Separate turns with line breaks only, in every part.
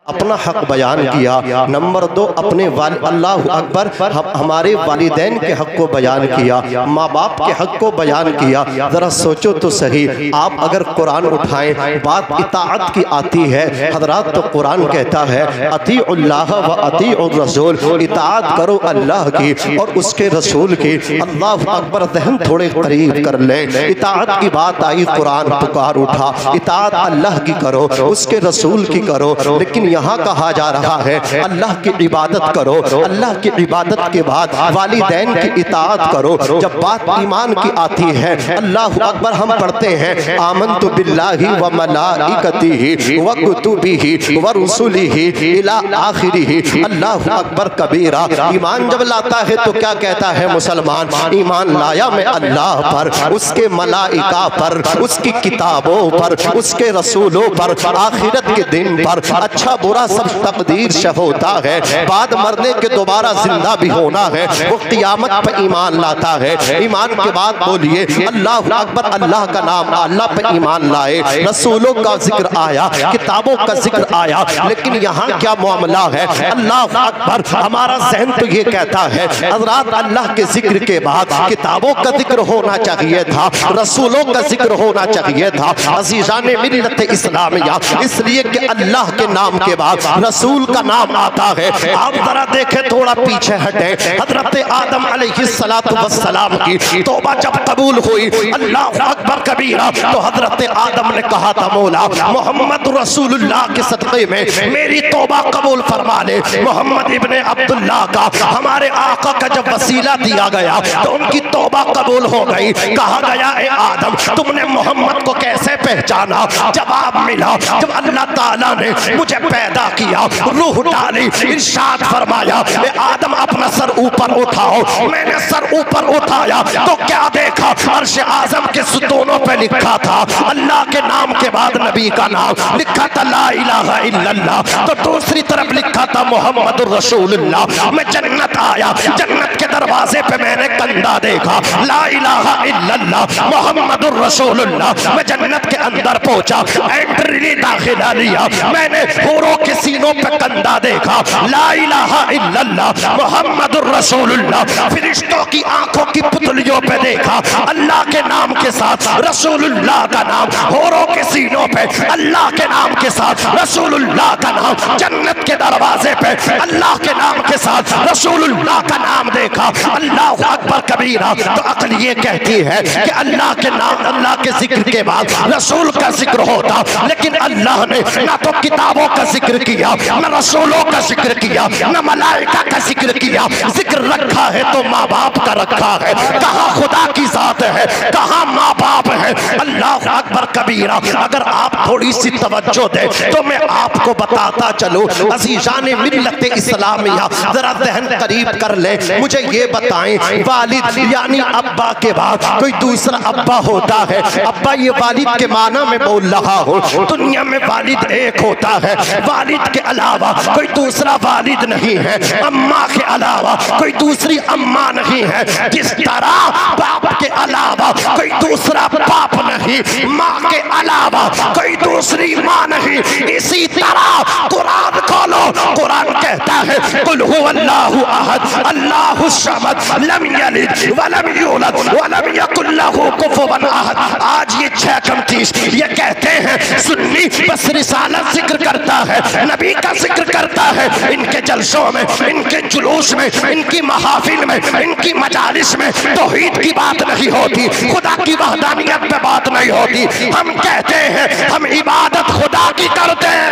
अपना हक बयान किया। नंबर 2 अपने अल्लाह अकबर हमारे वालिदैन के हक को बयान किया, माँ बाप के हक को बयान किया। ज़रा सोचो तो सही, आप अगर कुरान उठाएं बात इताअत की आती है हजरात, तो कुरान कहता है अतीउल्लाह व अतीउर रसूल, इताअत करो अल्लाह की और उसके रसूल की। अल्लाह अकबर, ज़हन थोड़े करीब कर लें। इताअत की बात आई, कुरान पुकार उठा, इताअत अल्लाह की करो, उसके रसूल की करो। लेकिन यहाँ कहा जा रहा है अल्लाह की इबादत करो, अल्लाह की इबादत के बाद वालिदैन की इताअत करो। जब बात ईमान की आती है, अल्लाह अकबर हम पढ़ते हैं आमन्तु बिल्लाहि व मलाइकतिहि व कुतुबिहि व रुसुलिहि इला आखिरिहि। अल्लाह अकबर कबीरा। ईमान जब लाता है तो क्या कहता है मुसलमान? ईमान लाया मैं अल्लाह पर, उसके मलाइका पर, उसकी किताबों पर, उसके रसूलों पर, आखिरत के दिन पर। अच्छा बुरा सब तकदीर से होता है, बाद मरने के दोबारा जिंदा भी होना है, वो क़ियामत पे ईमान लाता है। ईमान के बाद बोलिए अल्लाह अकबर, अल्लाह का नाम, अल्लाह पे ईमान लाए, रसूलों का जिक्र आया, किताबों का जिक्र आया। लेकिन यहाँ क्या मामला है? अल्लाह अकबर, हमारा ज़हन तो ये कहता है हज़रात अल्लाह के जिक्र के बाद किताबों का जिक्र होना चाहिए था, रसूलों का जिक्र होना चाहिए था। अज़ीज़ाने मिल्लत इस्लामिया, इसलिए कि अल्लाह के नाम के बाद रसूल का नाम आता है। आप जरा देखें, थोड़ा पीछे हटे, हजरत आदम अलैहिस्सलातु वस्सलाम की तौबा जब कबूल हुई, अल्लाह अकबर कबीरा, तो हजरत आदम ने कहा था मौला मोहम्मद रसूलुल्लाह के सदक़े में मेरी तौबा कबूल फरमा ले। मोहम्मद इब्ने अब्दुल्लाह का, हमारे आका का जब वसीला दिया गया तो उनकी तौबा कबूल हो गई। कहा गया ए आदम, तुमने मोहम्मद को कैसे पहचाना? जवाब मिला, जब अल्लाह ताला ने मुझे पैदा किया, रूह डाली, इरशाद फरमाया ए आदम अपना सर ऊपर उठाओ। मैंने सर ऊपर उठाया तो क्या देखा? अर्श आज़म के सुतूनों पे लिखा था अल्लाह के नाम के बाद नबी का नाम लिखा था ला इलाहा इल्लल्लाह, तो दूसरी तरफ लिखा था मोहम्मदुर रसूलुल्लाह। मैं जन्नत आया, जन्नत के दरवाजे पे मैंने कंधा देखा ला इलाहा इल्लल्लाह मोहम्मदुर रसूलुल्लाह। मैं जन्नत के अंदर पहुंचा, एंट्री दाखिला लिया, मैंने हूरों के सीनों पे कंधा देखा ला इलाहा इल्लल्लाह मोहम्मदुर रसूलुल्लाह। फिरिश्तों की आंखों की पुतलियों पे देखा अल्लाह के नाम के साथ रसूलुल्लाह का नाम, हूरों के सीनों पे अल्लाह के नाम के साथ रसूलुल्लाह का नाम, जन्नत के दरवाजे पे अल्लाह के नाम के साथ रसूलुल्लाह का नाम देखा। अल्लाह अकबर कबीरा। तो अक्ल ये कहती है कि अल्लाह के नाम, अल्लाह के जिक्र के बाद रसूल का जिक्र होता, लेकिन अल्लाह ने ना तो किताबों का जिक्र किया, न रसूलों का जिक्र किया, न मलाइका का जिक्र किया। जिक्र रखा है तो माँ बाप का रखा है। कहाँ खुदा की जात है, कहाँ माँ बाप है। अल्लाह अकबर कबीरा। अगर आप थोड़ी सी तवज्जो दे तो मैं आपको बताता चलूं, अज़ीज़ाने मिल्लत इस्लामिया, जरा ज़हन करीब कर ले। मुझे ये बताएं, वालिद यानी अब्बा के बाद कोई दूसरा अब्बा होता है? अब्बा ये वालिद के माना में बोल रहा हूँ। दुनिया में वालिद एक होता है, वालिद के अलावा कोई दूसरा वालिद नहीं है, अम्मा के अलावा कोई दूसरी अम्मा नहीं है। जिस तरह बाप के अलावा कोई दूसरा बाप नहीं, माँ के अलावा कोई दूसरी माँ नहीं, इसी तरह कुरान खोलो, कुरान कहता है कुल हुवल्लाहु अहद अल्लाहु समद लम यलिद वलम यूलद वलम यकुल लहू कुफुवन अहद। आज ये 6:29 ये कहते हैं सुन्नी बस रिसालत जिक्र करता है, नबी का जिक्र करता है। इनके जलसों में, इनके जुलूस में, इनकी महाफिल में, इनकी मजालिस में तौहीद की बात नहीं होती, खुदा की वहदानियत पे बात नहीं होती। हम कहते हैं हम इबादत खुदा की करते हैं।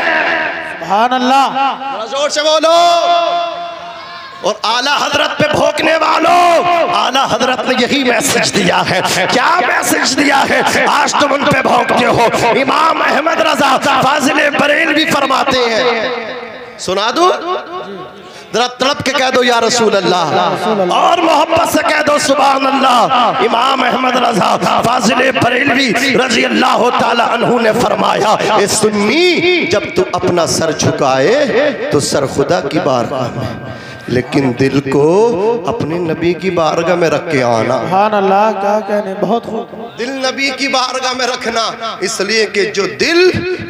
सुभान अल्लाह, जोर से बोलो। और आला हजरत पे भोंकने वालों, आला हजरत ने यही मैसेज दिया है। क्या मैसेज दिया है? आज तुम उन पे भोंकते हो। इमाम अहमद रजा फाजिल बरेलवी फरमाते हैं, सुना दूं? जरा तड़प के कह दो या रसूल अल्लाह, और मोहब्बत से कह दो सुभान अल्लाह। इमाम अहमद रजा फाजिल बरेलवी रजी अल्लाह ताला अन्हु ने फरमाया, ए सुन्नी, जब तू अपना सर झुकाए तो सर खुदा की बारगाह में, लेकिन दिल को अपने नबी की बारगाह में रख के आना।
सुभान अल्लाह, क्या कहने, बहुत खूब।
दिल नबी की बारगाह में रखना, इसलिए कि जो दिल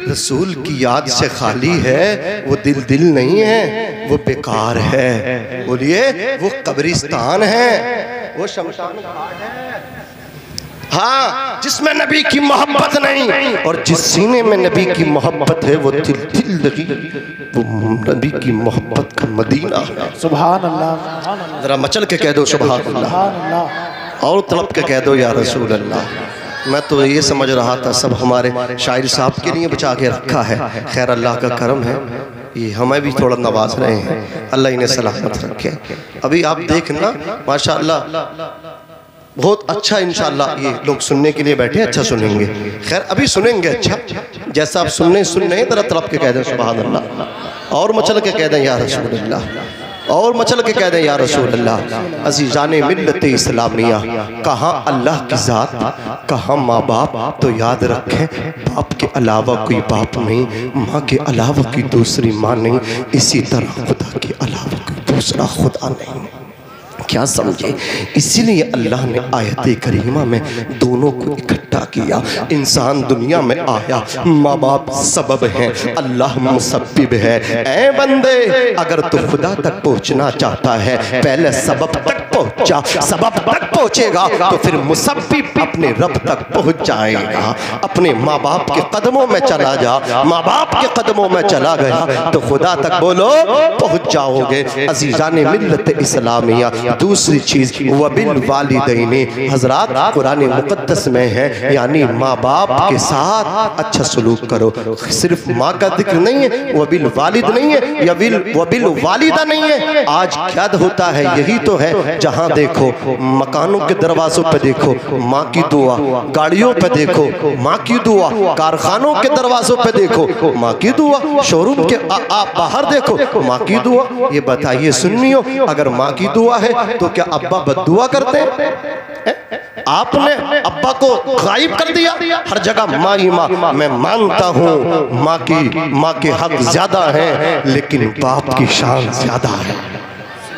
रसूल की याद से खाली है वो दिल नहीं है, वो बेकार है। बोलिए, वो कब्रिस्तान है, वो शमशान घाट है। हाँ, जिसमें नबी की मोहब्बत नहीं, और जिस सीने में नबी की मोहब्बत है वो दिल लगी, वो नबी की मोहब्बत का मदीना है।
सुभान अल्लाह,
जरा मचल के कह दो सुभान अल्लाह, और तड़प के कह दो या रसूल अल्लाह। मैं तो ये समझ रहा था सब हमारे शायर साहब के लिए बचा के रखा है। खैर अल्लाह का करम है, ये हमें भी थोड़ा नवाज रहे हैं, अल्लाह इन्हें सलामत रखे। अभी आप देखना माशाअल्लाह बहुत अच्छा, इंशाअल्लाह ये लोग सुनने के लिए बैठे, अच्छा सुनेंगे। खैर अभी सुनेंगे, अच्छा जैसा आप सुन रहे जरा तड़प के कह दें सुभान अल्लाह, और मचल के कह दें या रसूल अल्लाह, और मचल के कह दें या रसूल अल्लाह। अज़ीज़ाने मिल्लत इस्लामिया, कहाँ अल्लाह की ज़ात, कहाँ माँ बाप, तो याद रखें बाप के अलावा कोई बाप नहीं, माँ के अलावा कोई दूसरी माँ नहीं, इसी तरह खुदा के अलावा कोई दूसरा खुदा नहीं। क्या समझे, इसीलिए अल्लाह ने आयत करीमा में दोनों को इकट्ठा किया। इंसान दुनिया में आया, माँ बाप सबब हैं, अल्लाह मुसब्बिब है। ऐ बंदे, अगर तू खुदा तक पहुँचना चाहता है, पहले सबब तक पहुँचा, सबब तक पहुँचेगा तो फिर मुसब्बिब अपने रब तक पहुँच जाएगा। अपने माँ बाप के कदमों में चला जा, माँ बाप के कदमों में चला गया तो खुदा तक बोलो पहुँच जाओगे। अज़ीज़ाने मिल्लत इस्लामिया, दूसरी चीज वबिल वालिदैन, हजरात कुरान मुकद्दस में है, यानी माँ बाप के साथ अच्छा सलूक करो। सिर्फ माँ का जिक्र नहीं है, वबिल वालिद नहीं है, या वबिल वालिदा नहीं है। आज क्या होता है, यही तो है, जहाँ देखो मकानों के दरवाजों पे देखो माँ की दुआ, गाड़ियों पे देखो माँ की दुआ, कारखानों के दरवाजों पे देखो माँ की दुआ, शोरूम के बाहर देखो माँ की दुआ। ये बताइए सुन्नियों, अगर माँ की दुआ है तो क्या अब्बा बद्दुआ करते हैं? आपने अब्बा को गायब कर दिया, हर जगह माँ ही माँ। मैं मानता हूँ माँ के हक ज्यादा हैं, लेकिन बाप की शान ज्यादा है।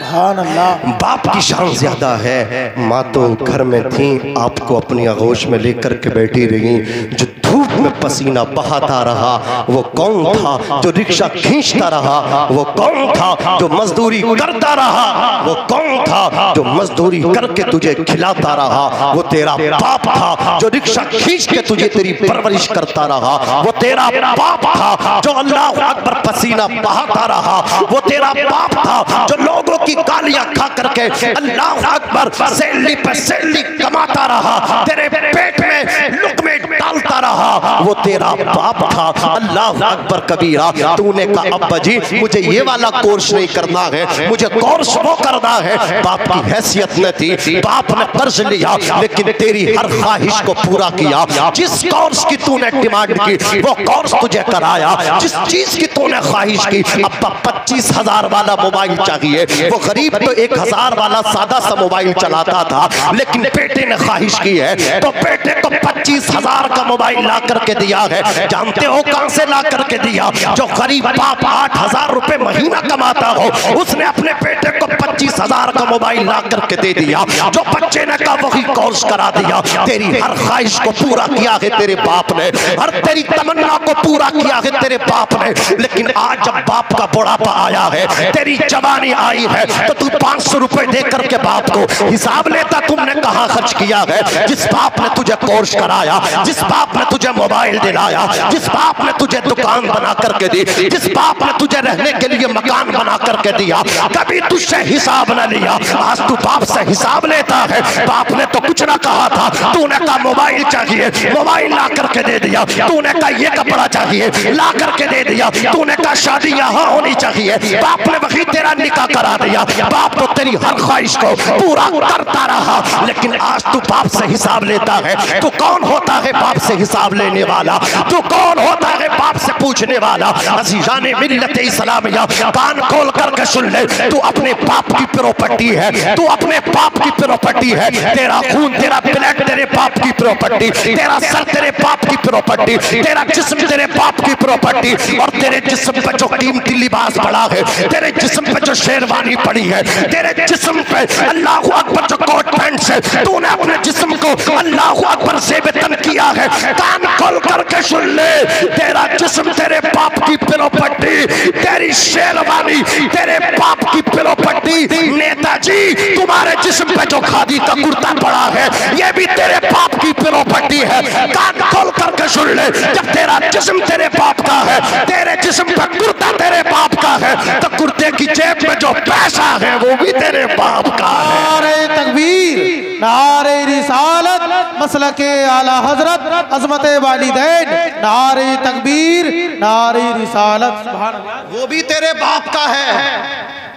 बाप की शान ज्यादा है। माँ तो घर में थी, आपको अपनी आगोश में लेकर के बैठी रही। जो धूप में पसीना बहाता रहा वो कौन था? जो रिक्शा खींचता रहा वो कौन था? जो मजदूरी करता रहा वो कौन था? जो मजदूरी करके तुझे खिलाता रहा वो तेरा बाप था। जो रिक्शा खींच के तुझे तेरी परवरिश करता रहा वो तेरा बाप था। जो अल्लाह अकबर पसीना बहाता रहा वो तेरा बाप था। जो लोगों की गालियां खा करके अल्लाह अकबर सैली पे सैली कमाता रहा, तेरे पेट में लुकमे डालता रहा, वो तेरा बाप था। अल्लाह अकबर कबीरा। तूने कहा अब्बा जी मुझे ये वाला कोर्स नहीं करना है, मुझे कोर्स वो करना है। बाप की हैसियत न थी, बाप ने कर्ज लिया लेकिन तेरी हर ख्वाहिश को पूरा किया। जिस कोर्स की तूने डिमांड की वो कोर्स तुझे कराया। जिस चीज की तूने ख्वाहिश की, अब्बा 25,000 वाला मोबाइल चाहिए, वो गरीब तो 1,000 वाला सादा सा मोबाइल चलाता था, लेकिन बेटे ने ख्वाहिश की है तो बेटे को 25,000 का मोबाइल ला करके दिया है। जानते हो कहां से ला करके दिया? जो गरीब बाप 8,000 रुपए महीना कमाता हो उसने अपने बेटे को 25,000 का मोबाइल ला करके दे दिया। जो बच्चे ने कहा वही कोर्स करा दिया। तेरी हर ख्वाहिश को पूरा किया है तेरे बाप ने, हर तेरी तमन्ना को पूरा किया है तेरे बाप ने। लेकिन आज जब बाप का बुढ़ापा आया है, तेरी जवानी आई है, तो तू 500 रुपए दे करके बाप को हिसाब लेता तुमने कहां खर्च किया है? जिस बाप ने तुझे कोर्स कराया, जिस बाप ने तुझे मोबाइल दिलाया, जिस बाप ने तुझे दुकान बना करके दी, जिस बाप ने तुझे रहने के लिए मकान बना करके दिया, कभी तुझसे हिसाब न लिया। आज तू बाप से हिसाब लेता है। बाप ने तो कुछ ना कहा था, तूने कहा मोबाइल चाहिए, मोबाइल ला करके दे दिया। तूने कहा ये कपड़ा चाहिए, ला करके दे दिया। तूने कहा शादी यहाँ होनी चाहिए, बाप ने वही तेरा निकाह करा दिया। बाप तो तेरी हर ख्वाहिश को पूरा करता रहा, लेकिन आज तू बाप से हिसाब लेता है। तो कौन होता है बाप बाप से हिसाब लेने वाला। तू कौन होता है बाप से पूछने वाला? अज़ीज़ान मिल्लत इस्लामिया, कान खोल करके सुन ले, तू अपने बाप की प्रॉपर्टी है, तू अपने बाप की प्रॉपर्टी है। तेरा खून, तेरा ब्लड तेरे बाप की प्रॉपर्टी, तेरा सर तेरे बाप की प्रॉपर्टी, तेरा जिस्म तेरे बाप की प्रॉपर्टी। और तेरे जिस्म पे जो कीमती लिबास पड़ा है, तेरे जिस्म पे जो शेरवानी पड़ी है, तेरे जिस्म पे अल्लाहु अकबर जो कोट पैंट से तूने अपने जिस्म को अल्लाहु अकबर से बेतन किया है। कान खोल करके सुन ले, तेरा जिस्म तेरे बाप की प्रॉपर्टी, तेरी शेरवानी तेरे बाप की प्रॉपर्टी। नेताजी, तुम्हारे जिस्म पे जो खादी का कुर्ता पड़ा है, ये भी तेरे बाप की प्रॉपर्टी है। कान खोल करके सुन ले, जब तेरा जिस्म तेरे बाप का है, तेरे जिस्म पे कुर्ता तेरे बाप का है, तो कुर्ते की जेब में जो पैसा है वो भी तेरे बाप का है।
नारे तकबीर, नारे रिसालत, मसलके आला हजरत, अज़मत वालिदैन, नारे तकबीर, नारे रिसालत। सुभान अल्लाह।
वो भी तेरे बाप का है।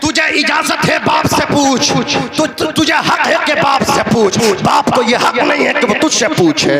तुझे इजाजत है बाप से पूछ, तुझे हक है कि बाप से पूछ। बाप को ये हक नहीं है कि वो तुझसे पूछे।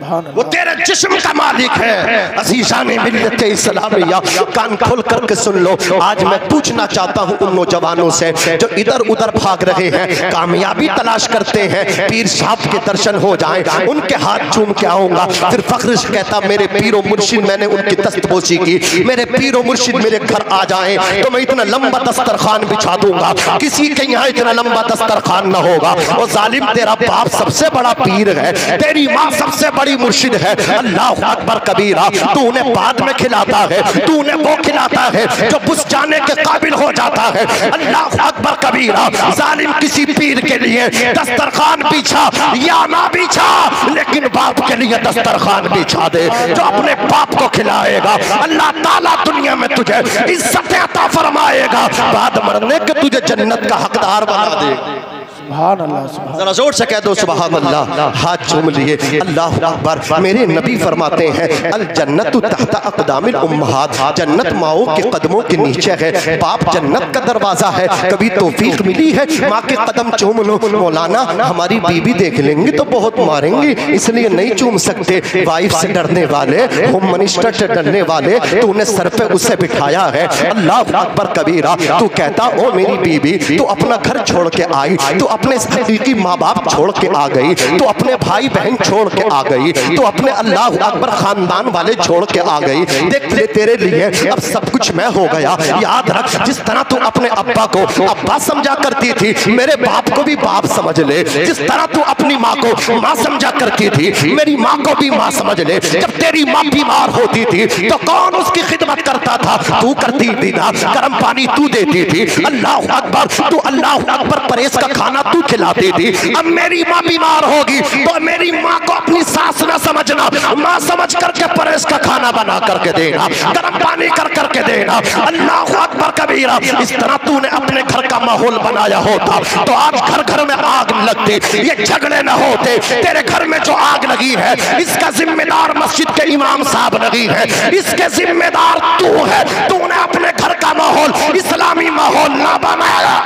वो तेरे जिस्म का मालिक है। अज़ीज़ान मिल्लत इस्लामिया, कान खोल करके सुन लो। आज मैं पूछना चाहता हूँ उन नौजवानों से जो इधर उधर भाग रहे हैं, कामयाबी तलाश करते हैं, पीर साहब के दर्शन हो जाएं, उनके हाथ चूम के आऊंगा। फिर फख्र से कहता, मेरे पीरो मुर्शिद, मैंने उनकी दस्तबोसी की, मेरे पीरो मुर्शिद मेरे घर आ जाएं तो मैं इतना लंबा दस्तरखान बिछा दूंगा, किसी के यहाँ इतना लंबा दस्तरखान न होगा। और जालिम, तेरा बाप सबसे बड़ा पीर है, तेरी माँ सबसे बड़ी मुर्शिद है। अल्लाह अकबर कबीरा, तू उन्हें बाद में खिलाता है, तू उन्हें वो खिलाता है जो बुझ जाने के काबिल हो जाता है। अल्लाह अकबर कबीरा, जालिम किसी पीर के लिए दस्तरखान बिछा या ना बिछा, लेकिन बाप के लिए दस्तरखान बिछा दे जो अपने बाप को खिलाएगा। अल्लाह ताला दुनिया में तुझे इज्जत अता फरमाएगा, बाद मरने के तुझे जन्नत का हकदार बना दे।
सुभान अल्लाह।
जरा जोर से कह दो सुभान अल्लाह। हाथ चूम लिए। अल्लाह अकबर। मेरे नबी फरमाते हैं, अल जन्नतु तहता अक़दामिल उम्महात, जन्नत माओ के कदमों के नीचे है। बाप जन्नत का दरवाजा है। कभी तौफीक मिली है माँ के कदम चूम लो। मौलाना, हमारी बीबी देख लेंगे तो बहुत मारेंगे, इसलिए नहीं चूम सकते। वाइफ से डरने वाले, होम मिनिस्टर से डरने वाले, तूने सर पे उसे बिठाया है। अल्लाह अकबर कबीरा। तू कहता, ओ मेरी बीबी, तू अपना घर छोड़ के आई, तू अपने हकीकी माँ बाप छोड़ के आ गई, तो अपने भाई बहन छोड़ के आ गई, तो अपने अल्लाह अकबर खानदान वाले छोड़ के आ गई। देख ले, तेरे लिए अब सब कुछ मैं हो गया। याद रख, जिस तरह तू अपने अब्बा को अब्बा समझा करती थी, मेरे बाप को भी बाप समझ ले। जिस तरह तू अपनी माँ को माँ समझा करती थी, मेरी माँ को भी माँ समझ ले। जब तेरी माँ बीमार होती थी तो कौन उसकी खिदमत करता था? तू करती थी ना, गर्म पानी तू देती थी। अल्लाह अकबर, तू अल्लाह अकबर परहेज का खाना तू खिलाती थी। अब मेरी माँ बीमार होगी तो मेरी माँ को अपनी सास ना समझना, माँ समझ करके परहेज का खाना बना करके देना, गर्म पानी कर करके देना। अल्लाह अकबर कबीरा। इस तरह तूने अपने घर का माहौल बनाया होता तो आज घर घर में आग लगती, ये झगड़े न होते। तेरे घर में जो आग लगी है, इसका जिम्मेदार मस्जिद के इमाम साहब नहीं है, इसके जिम्मेदार तू है। तूने अपने घर का माहौल इस्लामी माहौल ना बनाया।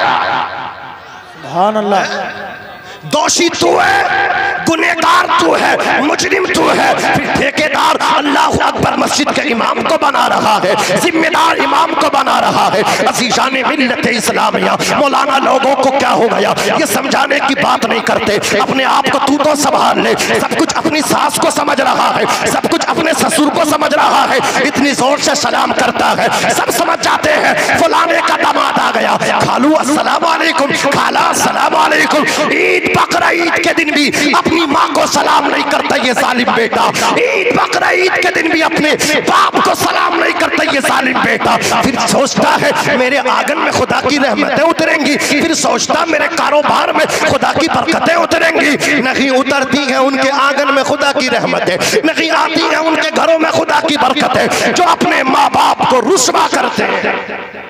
सुभान अल्लाह।
दोषी तू है, गुनहगार तू है, मुजरिम तू है, फिर ठेकेदार अल्लाह अकबर मस्जिद के इमाम को बना रहा है, जिम्मेदार इमाम को बना रहा है। अज़ीज़ान मिल्लत इस्लामिया, मौलाना लोगों को क्या हो गया ये समझाने की बात नहीं करते। अपने आप को तू तो संभाल ले। सब कुछ अपनी सास को समझ रहा है, सब कुछ अपने ससुर को समझ रहा है, इतनी जोर से सलाम करता है, सब समझ जाते हैं फलाने का दामाद आ गया। खालू अस्सलाम वालेकुम, खाला अस्सलाम वालेकुम। ईद बकरा ईद के दिन भी अपनी माँ को सलाम नहीं करता ये जालिम बेटा। ईद बकरा ईद के दिन भी अपने बाप को सलाम नहीं करता ये जालिम बेटा। फिर सोचता है मेरे आंगन में खुदा की रहमतें उतरेंगी, फिर सोचता मेरे कारोबार में खुदा की बरकतें उतरेंगी। नहीं उतरती हैं उनके आंगन में खुदा की रहमतें, नहीं आती हैं उनके घरों में खुदा की बरकतें। जो अपने माँ बाप को रुस्वा करते हैं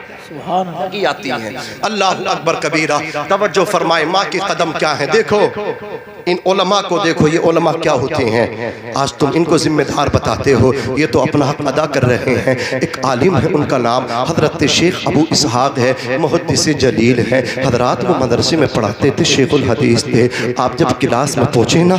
की आती है। अल्लाह अकबर कबीरा। तवज्जो फरमाए, माँ के कदम क्या है। देखो इन उलमा को, देखो ये उलमा क्या होते हैं। आज तुम इनको जिम्मेदार बताते हो, ये तो अपना हक अदा कर रहे हैं। एक आलिम है, उनका नाम हजरत शेख अबू इसहाक है, मुहद्दिस जलील है। हजरात वो मदरसे में पढ़ाते थे, शेखुल हदीस थे। आप जब क्लास में पहुँचे ना,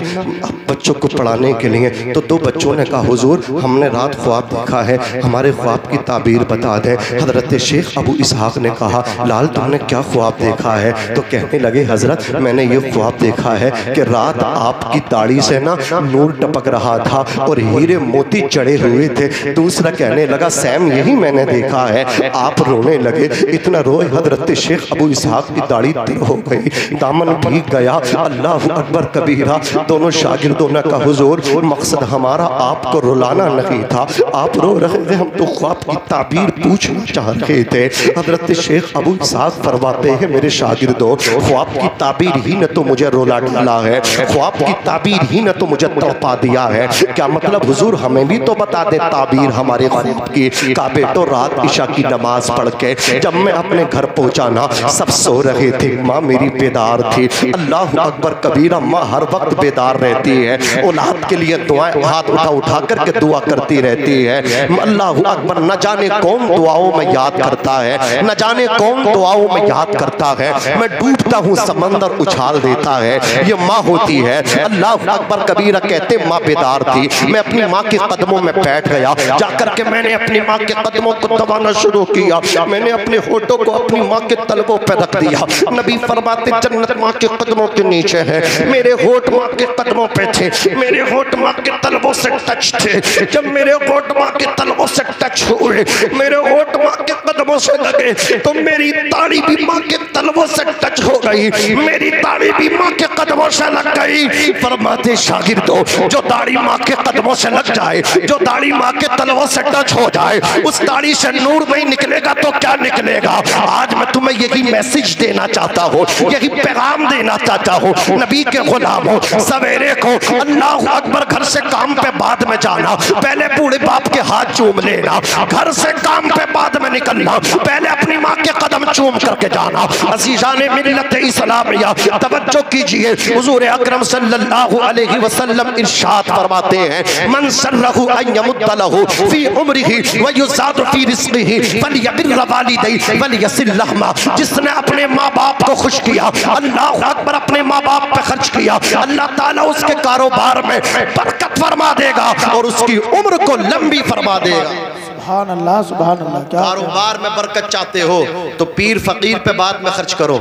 बच्चों को पढ़ाने के लिए। तो दो बच्चों ने कहा हुजूर हमने रात ख्वाब देखा है, हमारे ख्वाब की ताबीर बता दें। हज़रत शेख अबू इसहाक ने कहा लाल तुमने क्या ख्वाब देखा है? तो कहने लगे हज़रत मैंने ये ख्वाब देखा है कि रात आपकी दाढ़ी से ना नूर टपक रहा था और हीरे मोती चढ़े हुए थे। दूसरा कहने लगा सैम यही मैंने देखा है। आप रोने लगे, इतना रोए हज़रत शेख अबू इसहाक की दाढ़ी तर हो गई, दामन भीग गया। अल्लाह अकबर कबीरा। दोनों शागिर्दों ने कहा हुजूर मकसद हमारा आपको रुलाना नहीं था, आप रो रहे थे, हम तो ख्वाब की ताबीर पूछना चाह रहे थे। हज़रत शेख अबू इसहाक फरमाते हैं मेरे शागिर्दों ख्वाब की ताबीर ही न तो मुझे रुला डाला है, ख्वाब की ताबीर ही न तो मुझे तड़पा दिया है। क्या मतलब हुजूर हमें भी तो बता दे ताबीर हमारे ख्वाब की। का बेटो रात इशा की नमाज पढ़ के जब मैं अपने घर पहुंचा ना सब सो रहे थे, माँ मेरी बेदार थी। अल्लाह अकबर कबीरा। माँ हर वक्त बेदार रहती है, औलाद के लिए दुआएं हाथ उठा करके दुआ करती रहती है। अल्लाह अकबर। न जाने कौन दुआओं में याद करता है, न जाने कौन दुआओं में याद करता है। मैं डूबता हूँ समंदर उछाल देता है, ये माँ होती है। अल्लाह अकबर कबीरा। कहते माँ बेदार थी, मैं अपनी माँ के कदमों में बैठ गया, जाकर के मैंने अपनी माँ के कदमों को दबाना शुरू किया। मैंने अपने होठों को अपनी माँ के तलवों पर रख दिया। नबी फरमाते जन्नत माँ के कदमों के नीचे है, मेरे होठ माँ के कदमों पे थे, मेरे होठ माँ के तलवों से टच थे। जब मेरे होठ माँ के तलवों से टच हुए, मेरे होठ माँ के कदमों से लगे, तो मेरी दाढ़ी भी माँ के तलवों से टच हो गई, मेरी दाढ़ी भी माँ के कदमों से लग गई। फरमाते शागिर्दों जो दाढ़ी माँ के कदमों से लग जाए, जो दाढ़ी माँ के तलवों से टच हो जाए, उस दाढ़ी से नूर नहीं निकलेगा तो क्या निकलेगा? आज मैं तुम्हें यही मैसेज देना चाहता हूँ, यही पैगाम देना चाहता हूँ। नबी के गुलामों सवेरे को अल्लाह अकबर घर से काम पे बाद में जाना, पहले बूढ़े बाप के हाथ चूम लेना। घर से काम पे बाद में निकलना, पहले अपनी माँ के कदम चूम करके जाना। अज़ीज़ाने मिल्लत इस्लामिया तवज्जो कीजिए, हुज़ूर अकरम सल्लल्लाहु अलैहि वसल्लम इरशाद फरमाते हैं मन सर्रहु अन यमुद्द लहु फी उम्रिही व युज़ाद फी रिज़्क़िही फलयबिर वालिदैहि वलयसिल लहमा। जिसने अपने माँ बाप को खुश किया, अल्लाह अकबर, अपने माँ बाप पे खर्च किया, अल्लाह ताला उसके कारोबार में बरकत फरमा देगा और उसकी उम्र को लंबी फरमा देगा।
सुभान अल्लाह सुभान अल्लाह। क्या
कारोबार में बरकत चाहते हो तो पीर फकीर पे बाद में खर्च करो,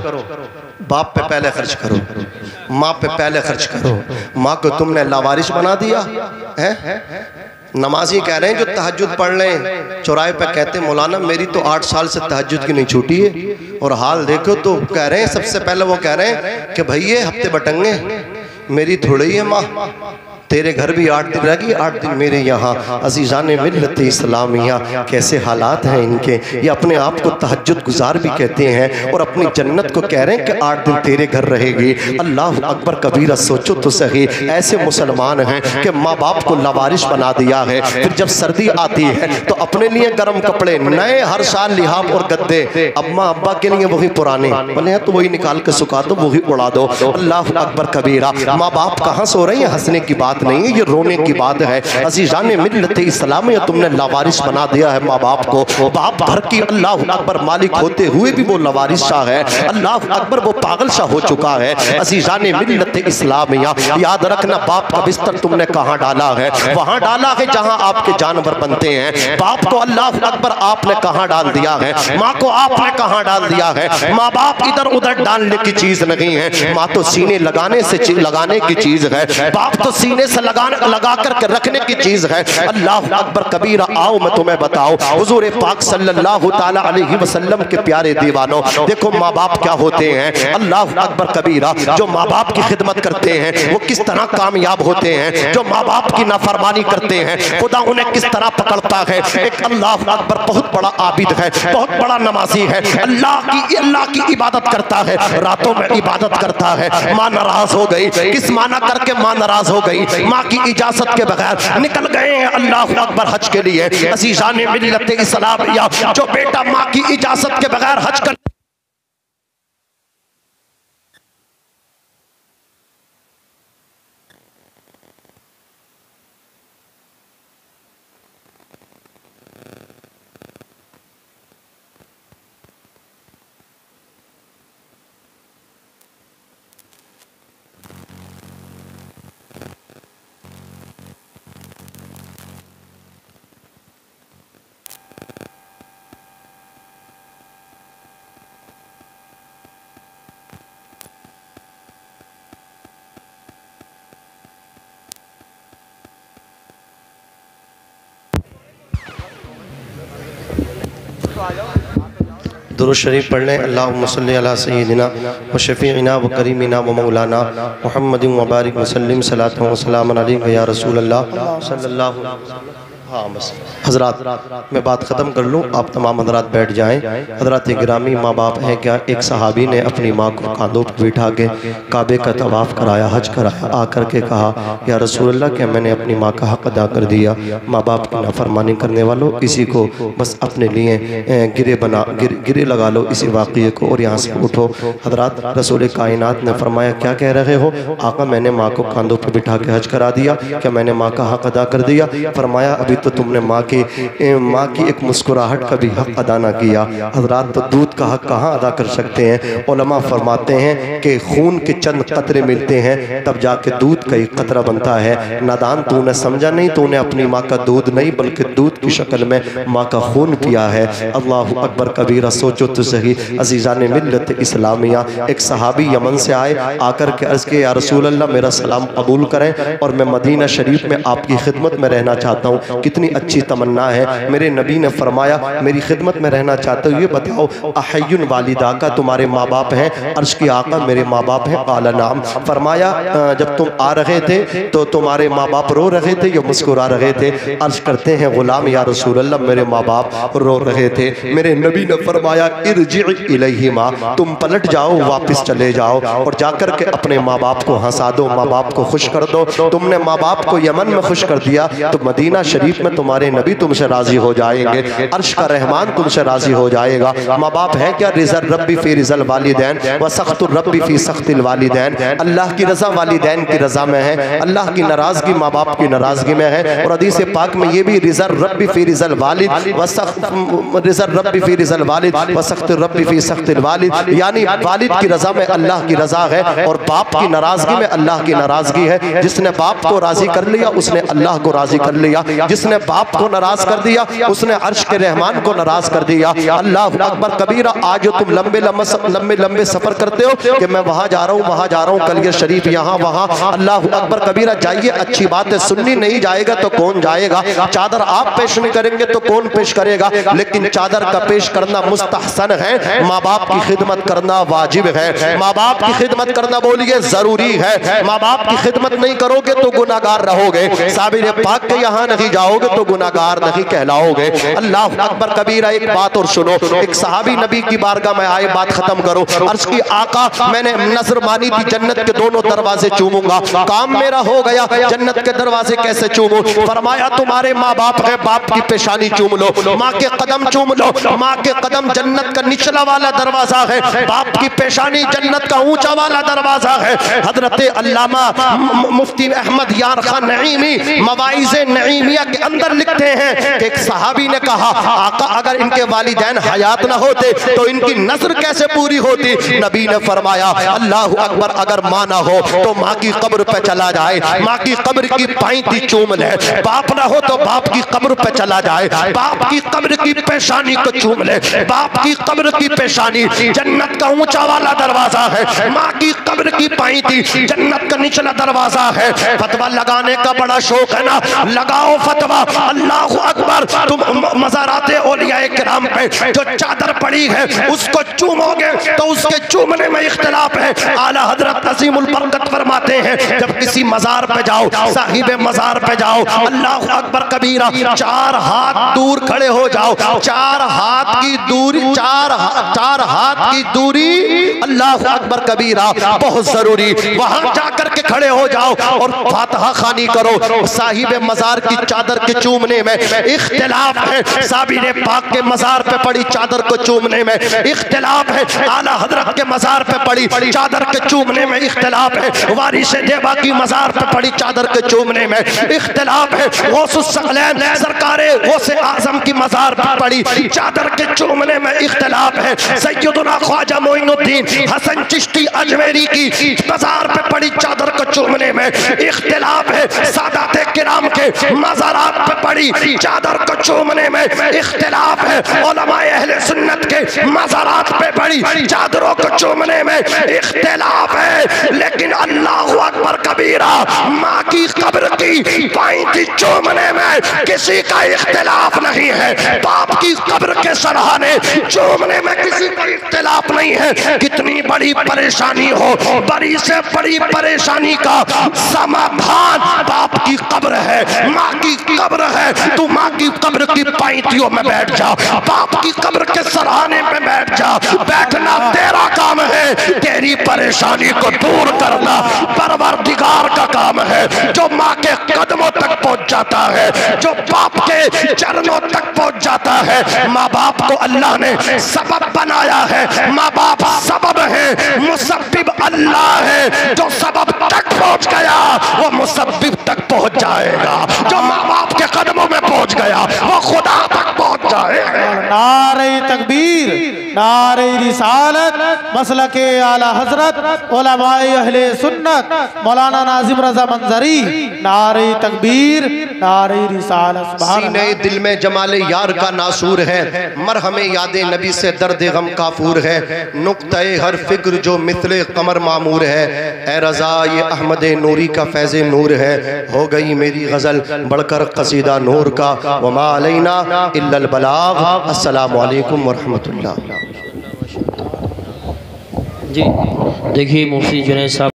बाप पे पहले खर्च करो, माँ पे पहले खर्च करो। माँ को तुमने लावारिस बना दिया है। नमाजी कह रहे हैं जो तहज्जुद पढ़ लें, चौराहे पे कहते हैं मौलाना मेरी तो 8 साल से तहज्जुद की नहीं छूटी है, और हाल देखो तो कह रहे हैं सबसे पहले वो कह रहे हैं कि भैया हफ्ते बटंगे मेरी थोड़ी है माँ, तेरे घर भी 8 दिन रहेगी, 8 दिन मेरे यहाँ। अज़ीज़ाने मिल्लत इस्लामिया कैसे हालात हैं इनके, ये अपने आप को तहज्जुद गुजार भी कहते हैं और अपनी जन्नत को कह रहे हैं कि 8 दिन तेरे घर रहेगी। अल्लाह अकबर कबीरा। सोचो तो सही, ऐसे मुसलमान हैं कि माँ बाप को लवारिश बना दिया है। फिर जब सर्दी आती है तो अपने लिए गर्म कपड़े नए हर साल लिहाफ और गद्दे, अम्मा अब्बा के लिए वही पुराने बोले हैं तो वही निकाल के सुखा दो, वही उड़ा दो। अल्लाह अकबर कबीरा। माँ बाप कहाँ सो रहे हैं? हंसने की बात नहीं है, ये रोने की बात है। अज़ीज़ाने मिल्लत इस्लामिया तुमने लावारिस बना दिया है माँ बाप को। बाप घर की अल्लाह अकबर मालिक होते हुए भी वो लावारिस शाह है, अल्लाह अकबर वो पागल शाह हो चुका है। अज़ीज़ाने मिल्लत इस्लामिया याद रखना, बाप का बिस्तर तुमने कहाँ डाला है? वहाँ डाला है जहाँ आपके जानवर बनते हैं। बाप को अल्लाह अकबर आपने कहाँ डाल दिया है? माँ को आपने कहाँ डाल दिया है? माँ बाप इधर उधर डालने की चीज नहीं है, माँ तो सीने लगाने की चीज है, बाप तो सीने से लगा करके रखने की चीज है। अल्लाह अकबर कबीरा। आओ मैं तुम्हें बताऊं, हुजूर पाक सल्लल्लाहु ताला अलैहि वसल्लम के प्यारे दीवानों, देखो माँ बाप क्या होते हैं। अल्लाह अकबर कबीरा। जो माँ बाप की खिदमत करते हैं वो किस तरह कामयाब होते हैं, जो माँ बाप की नाफरमानी करते हैं खुदा उन्हें किस तरह पकड़ता है। एक अल्लाह अकबर बहुत बड़ा आबिद है, बहुत बड़ा नमाजी है, अल्लाह की इबादत करता है, रातों में इबादत करता है। माँ नाराज हो गई, किस माना करके माँ नाराज हो गई? माँ की इजाजत के बगैर निकल गए हैं अल्लाह अकबर हज के लिए। अज़ीज़ाने मिल्लत इस्लामिया, जो बेटा माँ की इजाजत के बगैर हज कर दुरूद शरीफ पढ़ लें। अल्लाहुम्मा सल्ली अला सय्यिदिना व शफ़ीइना व करीमिना व मौलाना मुहम्मदिन व बारिक वसल्लिम सलातु व सलामुन अलैका या रसूल अल्लाह सल्लल्लाहु अलैहि वसल्लम। हाँ बस हज़रात मैं बात ख़त्म कर लूँ, आप तमाम हज़रात बैठ जाएँ। हज़रात गिरामी माँ बाप हैं क्या? एक सहाबी ने अपनी माँ को कांधों पर बिठा के काबे का तवाफ़ कराया, हज कराया, आकर के कहा या रसूल अल्लाह क्या मैंने अपनी माँ का हक़ अदा कर दिया? माँ बाप की नाफरमानी करने वालों, इसी को बस अपने लिए गिरे लगा लो इसी वाक़ये को और यहाँ से उठो। हज़रात रसूल कायनात ने फरमाया क्या कह रहे हो? आका मैंने माँ को कांधों पर बिठा के हज करा दिया, क्या मैंने माँ का हक़ अदा कर दिया? फरमाया अभी तो तुमने माँ की एक मुस्कुराहट का भी हक़ अदा ना किया। हज़रात तो दूध का हक़ कहाँ अदा कर सकते हैं? उलमा फरमाते हैं कि खून के चंद कतरे मिलते हैं तब जाके दूध का एक कतरा बनता है। नादान तूने समझा नहीं, तूने अपनी माँ का दूध नहीं बल्कि दूध की शक्ल में माँ का खून पिया है। अल्लाह अकबर कबीरा। सोचो तो सही अजीज़ान मिल्लत इस्लामिया, एक सहाबी यमन से आए, आकर के अर्ज़ के या रसूल अल्लाह मेरा सलाम कबूल करें और मैं मदीना शरीफ में आपकी खिदमत में रहना चाहता हूँ। कितनी अच्छी तमन्ना है। मेरे नबी ने फरमाया मेरी खिदमत में रहना चाहते हो, ये बताओ अहयुन वालिदा का तुम्हारे माँ बाप हैं? अर्श की आका मेरे माँ बाप हैं। काला नाम। फरमाया जब तुम आ रहे थे तो तुम्हारे माँ बाप रो रहे थे या मुस्कुरा रहे थे? अर्ज करते हैं गुलाम या रसूल अल्लाह मेरे माँ बाप रो रहे थे। मेरे नबी ने फरमाया इरजी इलैहिमा, तुम पलट जाओ वापस चले जाओ और जाकर के अपने माँ बाप को हंसा दो, माँ बाप को खुश कर दो। तुमने माँ बाप को यमन में खुश कर दिया तो मदीना शरीफ में तुम्हारे नबी तुमसे राजी हो जाएंगे, अर्श का रहमान तुमसे राजी हो जाएगा। माँ बाप है क्या? रिज़ल रब्बी फी रिज़ल वालिदैन व सख्तुर रब्बी फी सख्तिल वालिदैन। अल्लाह की रज़ा वालिदैन की रज़ा में है, अल्लाह की नाराज़गी माँ बाप की नाराज़गी में है। और हदीस पाक में ये भी रिज़ल रब्बी फी रिज़ल वालिद व रिज़ल रब्बी फी रिज़ल वालिद व सख्तुर रब्बी फी सख्तिल वालिद, यानी वालिद की रज़ा में अल्लाह की रज़ा है और बाप की नाराज़गी में अल्लाह की नाराज़गी है। जिसने बाप को राज़ी कर लिया उसने अल्लाह को राज़ी कर लिया, जिसने बाप को नाराज कर दिया उसने अर्श के रहमान को नाराज कर दिया। अल्लाह अकबर कबीरा। आज जो तुम लंबे लंबे सफर करते हो कि मैं वहां जा रहा हूँ वहां जा रहा हूँ, कलियर शरीफ यहाँ वहां, अल्लाह अकबर कबीरा जाइए, अच्छी बात है। सुन्नी नहीं जाएगा तो कौन जाएगा? चादर आप पेश नहीं करेंगे तो कौन पेश करेगा? लेकिन चादर का पेश करना मुस्तहसन है, माँ बाप की खिदमत करना वाजिब है, माँ बाप की खिदमत करना बोलिए जरूरी है। माँ बाप की खिदमत नहीं करोगे तो गुनाहगार रहोगे, साबिर पाक के यहाँ नहीं जाओगे तो गुनाहगार नहीं कहलाओगे। अल्लाह अकबर कबीरा। एक बात और सुनो, एक सहाबी नबी की बारगाह में आए, बात खत्म करो। अर्ज की आका मैंने नजर मानी थी जन्नत के दोनों दरवाजे चूमूंगा, काम मेरा हो गया, जन्नत के दरवाजे कैसे चूमूं? फरमाया तुम्हारे माँ बाप है, बाप की पेशानी चूम लो, माँ के कदम चूम लो, माँ के कदम जन्नत का निचला वाला दरवाजा है, बाप की पेशानी जन्नत का ऊंचा वाला दरवाजा है। हजरत अल्लामा मुफ्ती अहमद यार खान नईमी मवाइज़े नईमिया के अंदर लिखते हैं कि एक सहाबी ने कहा आका अगर इनके वालिदैन हयात न होते तो इनकी नज़र कैसे पूरी होती? नबी ने फरमाया अल्लाह अकबर, अगर माँ ना हो तो माँ की कब्र पे चला जाए, माँ की कब्र की पाइती चूम ले। बाप ना हो तो बाप की कब्र पे चला जाए, बाप की कब्र की पेशानी को चूम ले। बाप की कब्र की पेशानी जन्नत का ऊंचा वाला दरवाजा है, माँ की कब्र की पाइती जन्नत का निचला दरवाजा है। फतवा लगाने का बड़ा शौक है ना, लगाओ फतवा। अल्लाह अकबर। तुम मज़ाराते औलिया किराम पे जो चादर पड़ी है उसको चूमोगे तो उसके चूमने में इख्तिलाफ है। आला हजरत अज़ीमुल बरकत फरमाते हैं जब किसी मज़ार पे जाओ, साहिब मज़ार पे जाओ, अल्लाह अकबर कबीरा, 4 हाथ दूर खड़े हो जाओ, 4 हाथ की दूरी, 4 हाथ की दूरी अल्लाह अकबर कबीरा बहुत जरूरी। वहां जाकर के खड़े हो जाओ और फातिहा खानी करो। साहिब मज़ार की चादर के चूमने में इख्तिलाफ है, साबिर पाक के मज़ार पे पड़ी चादर को चूमने में इख्तिलाफ है, आला हजरत के मज़ार पे पड़ी चादर के चूमने में इख्तिलाफ है, वारिस देवा की मज़ार पे पड़ी चादर के चूमने में इख्तिलाफ है, गौसुस सकलैन सरकारे गौसे आज़म की मज़ार पे पड़ी चादर के चूमने में इख्तिलाफ है, सैयदुना ख्वाजा मोइनुद्दीन हसन चिश्ती अजमेरी की मज़ार पे पड़ी चादर को चूमने में इख्तिलाफ है, सादाते किराम के मज़ारात पे पड़ी चादर को चूमने में इख्तिलाफ है, उलमाए अहले सुन्नत के के मज़ारात पे बड़ी चादरों को चूमने में इख्तिलाफ है, लेकिन अल्लाह अकबर कबीरा, माँ की कब्र की पैंती चूमने में किसी का इख्तिलाफ नहीं है। बाप की कब्र के सराहने चूमने में किसी का इख्तिलाफ नहीं है। कितनी बड़ी परेशानी हो, बड़ी से बड़ी परेशानी का समाधान बाप की कब्र है, माँ की कब्र है। तू माँ की कब्र की पैंतियों में बैठ जा, बाप की कब्र के सराहने में बैठ जा। बैठना तेरा काम है, तेरी परेशानी को दूर करना परवरदिगार का काम है। जो माँ के कदमों तक पहुंच जाता है, जो बाप के चरणों तक पहुंच जाता है, माँ बाप को अल्लाह ने सबब बनाया है। माँ बाप सबब है, मुसब्बिब अल्लाह है। जो सबब तक पहुंच गया वो मुसब्बिब तक पहुंच जाएगा। जो माँ बाप के कदमों में पहुंच गया वो खुदा तक पहुंच जाएगा।
नारे तकबीर, नारे रिसालत, मसलके आला हजरत उलमाए अहले सुन्नत मौलाना नाजिम रजा मंजरी। नारे तकबीर, नारे रिसालत।
सीने दिल में जमाले यार का नासूर है, मरहमे यादे नबी से दर्द गम काफूर है। नुक्ते हर फिक्र जो मिसले कमर मामूर है, ए रजा ये अहमद नूरी का फैज़े नूर है। हो गई मेरी गज़ल बढ़कर कसीदा नूर का, वमा अलैना इल्लल बलाग। अस्सलामु अलैकुम वरहमतुल्लाह।
जी देखिए मुफ्ती जुनैद साहब